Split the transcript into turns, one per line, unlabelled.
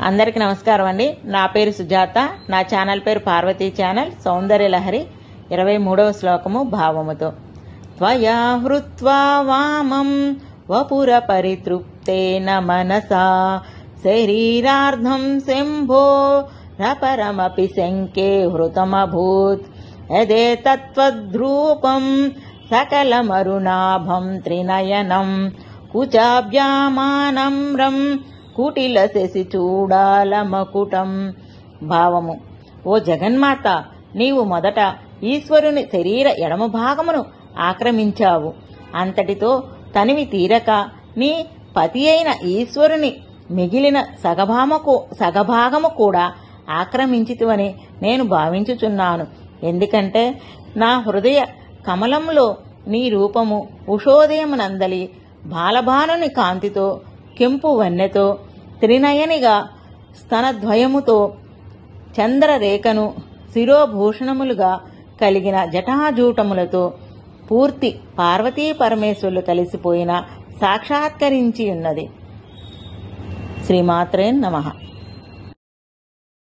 అందరికీ నమస్కారం అండి. నా పేరు సుజాత. నా ఛానల్ పేరు పార్వతీ ఛానల్. సౌందర్య లహరి 23వ శ్లోకము భావముతో. త్వయా హృత్వా వామం వపుర పరితృప్తేన మనసా శరీరార్ధం శంభో రపరమపి శంకే హృతమభూత్ యదే తత్వద్రూపం సకలమరుణాభం త్రినయనం కుచాభ్యామానమ్రం కుటిల శశి చూడాలమకుటం. భావము: ఓ జగన్మాత, నీవు మొదట ఈశ్వరుని శరీర ఎడమ భాగమును ఆక్రమించావు. అంతటితో తనివి తీరక నీ పతి అయిన ఈశ్వరుని మిగిలిన సగభాగము కూడా ఆక్రమించితివని నేను భావించుచున్నాను. ఎందుకంటే నా హృదయ కమలంలో నీ రూపము ఉషోదయమునందలి బాలభానుని కాంతితో, కెంపు వన్నెతో, త్రినయనిగా స్తనద్వయముతో, చంద్రరేఖను శిరోభూషణములుగా కలిగిన జటాజూటములతో పూర్తి పార్వతీ పరమేశ్వరులు కలిసిపోయిన సాక్షాత్కరించి ఉన్నది. శ్రీమాత్రే నమః.